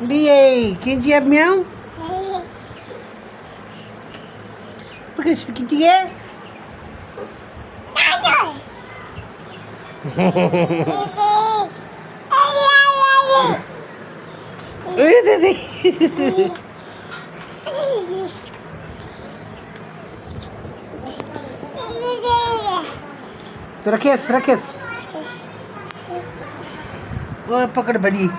Diye, kinci heb miauw? Pergi sedikit ya. Rakes, rakes. Oh, पकड़ बड़ी